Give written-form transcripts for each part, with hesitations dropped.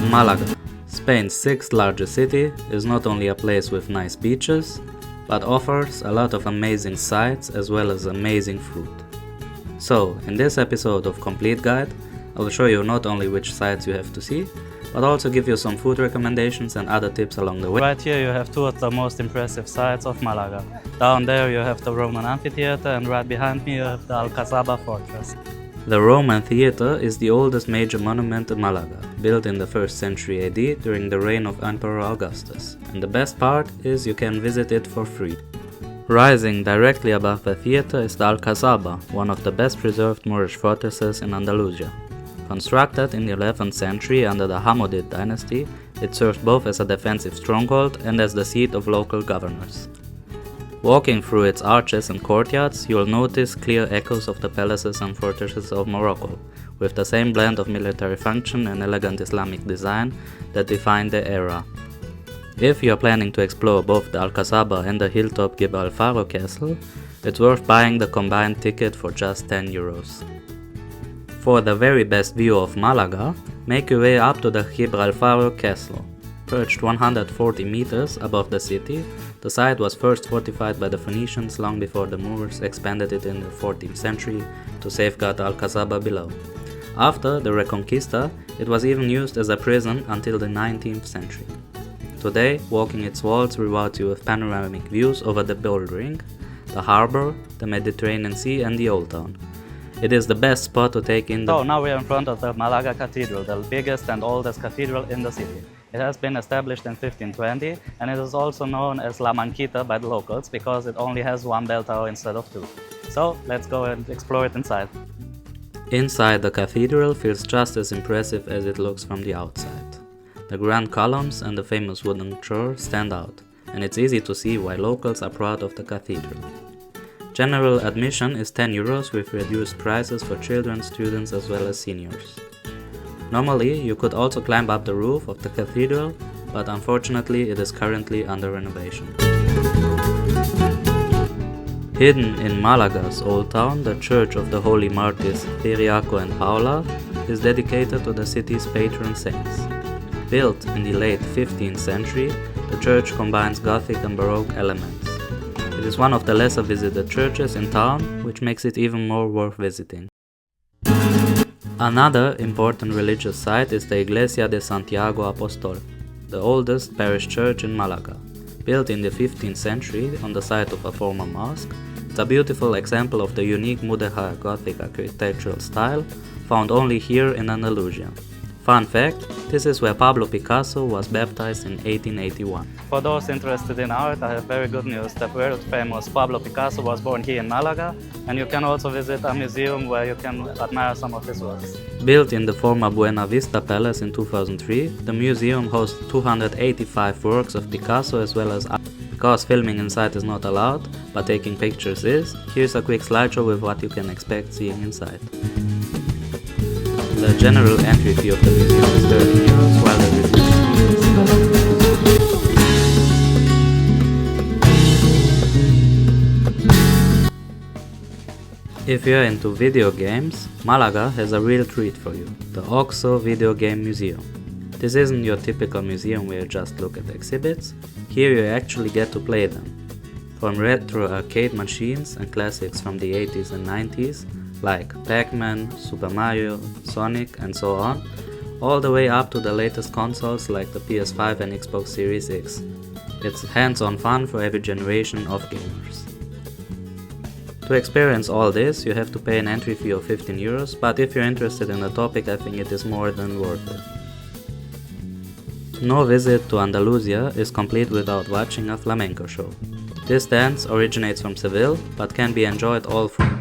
Malaga, Spain's sixth largest city, is not only a place with nice beaches, but offers a lot of amazing sights as well as amazing food. So, in this episode of Complete Guide, I will show you not only which sites you have to see, but also give you some food recommendations and other tips along the way. Right here you have two of the most impressive sites of Malaga. Down there you have the Roman amphitheater, and right behind me you have the Alcazaba fortress. The Roman theater is the oldest major monument in Malaga, built in the 1st century AD during the reign of Emperor Augustus, and the best part is you can visit it for free. Rising directly above the theater is the Alcazaba, one of the best preserved Moorish fortresses in Andalusia. Constructed in the 11th century under the Hammodid dynasty, it served both as a defensive stronghold and as the seat of local governors. Walking through its arches and courtyards, you will notice clear echoes of the palaces and fortresses of Morocco, with the same blend of military function and elegant Islamic design that defined the era. If you are planning to explore both the Alcazaba and the hilltop Gibralfaro castle, it's worth buying the combined ticket for just €10. For the very best view of Malaga, make your way up to the Gibralfaro castle. Perched 140 meters above the city, the site was first fortified by the Phoenicians long before the Moors expanded it in the 14th century to safeguard Alcazaba below. After the Reconquista, it was even used as a prison until the 19th century. Today, walking its walls rewards you with panoramic views over the Bullring, the harbor, the Mediterranean Sea and the Old Town. It is the best spot to take in the... So now we are in front of the Malaga Cathedral, the biggest and oldest cathedral in the city. It has been established in 1520 and it is also known as La Manquita by the locals because it only has one bell tower instead of two. So let's go and explore it inside. Inside, the cathedral feels just as impressive as it looks from the outside. The grand columns and the famous wooden choir stand out, and it's easy to see why locals are proud of the cathedral. General admission is €10 with reduced prices for children, students as well as seniors. Normally, you could also climb up the roof of the cathedral, but unfortunately it is currently under renovation. Hidden in Malaga's Old Town, the Church of the Holy Martyrs Ciriaco and Paula is dedicated to the city's patron saints. Built in the late 15th century, the church combines Gothic and Baroque elements. It is one of the lesser visited churches in town, which makes it even more worth visiting. Another important religious site is the Iglesia de Santiago Apostol, the oldest parish church in Malaga. Built in the 15th century on the site of a former mosque, it's a beautiful example of the unique Mudéjar Gothic architectural style found only here in Andalusia. Fun fact, this is where Pablo Picasso was baptized in 1881. For those interested in art, I have very good news. The world famous Pablo Picasso was born here in Malaga, and you can also visit a museum where you can admire some of his works. Built in the former Buena Vista Palace in 2003, the museum hosts 285 works of Picasso as well as art. Because filming inside is not allowed, but taking pictures is, here's a quick slideshow with what you can expect seeing inside. The general entry fee of the museum is €30, while the reduced fee is If you're into video games, Malaga has a real treat for you, the OXXO Video Game Museum. This isn't your typical museum where you just look at exhibits, here you actually get to play them. From retro arcade machines and classics from the 80s and 90s, like Pac-Man, Super Mario, Sonic and so on, all the way up to the latest consoles like the PS5 and Xbox Series X. It's hands-on fun for every generation of gamers. To experience all this, you have to pay an entry fee of €15, but if you're interested in the topic, I think it is more than worth it. No visit to Andalusia is complete without watching a flamenco show. This dance originates from Seville, but can be enjoyed all through.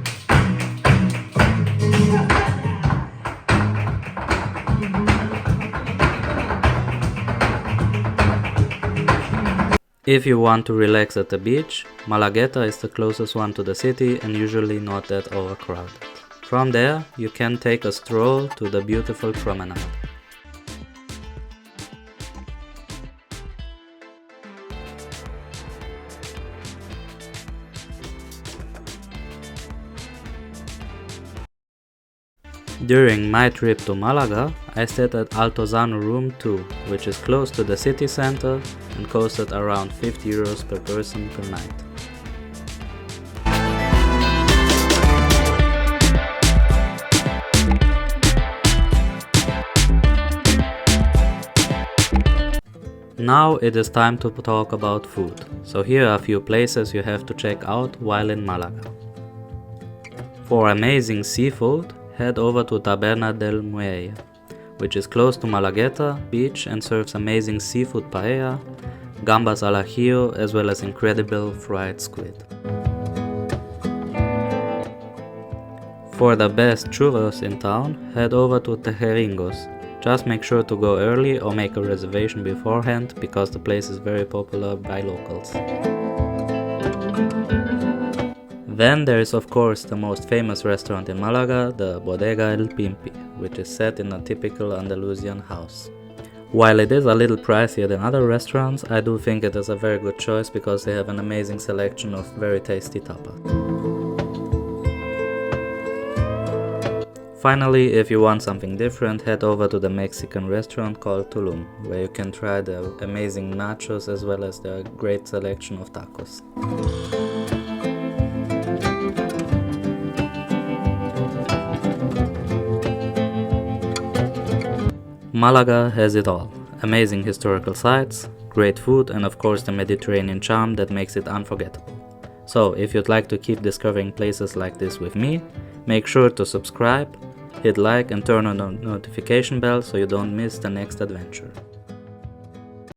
If you want to relax at the beach, Malagueta is the closest one to the city and usually not that overcrowded. From there, you can take a stroll to the beautiful promenade. During my trip to Malaga, I stayed at Altozano Room 2, which is close to the city center and costed around 50 euros per person per night. Now it is time to talk about food, so here are a few places you have to check out while in Malaga. For amazing seafood, head over to Taberna del Muelle, which is close to Malagueta beach and serves amazing seafood paella, gambas al ajillo, as well as incredible fried squid. For the best churros in town, head over to Tejeringos. Just make sure to go early or make a reservation beforehand because the place is very popular by locals. Then there is of course the most famous restaurant in Malaga, the Bodega El Pimpi, which is set in a typical Andalusian house. While it is a little pricier than other restaurants, I do think it is a very good choice because they have an amazing selection of very tasty tapas. Finally, if you want something different, head over to the Mexican restaurant called Tulum, where you can try the amazing nachos as well as the great selection of tacos. Malaga has it all. Amazing historical sites, great food, and of course the Mediterranean charm that makes it unforgettable. So if you'd like to keep discovering places like this with me, make sure to subscribe, hit like and turn on the notification bell so you don't miss the next adventure.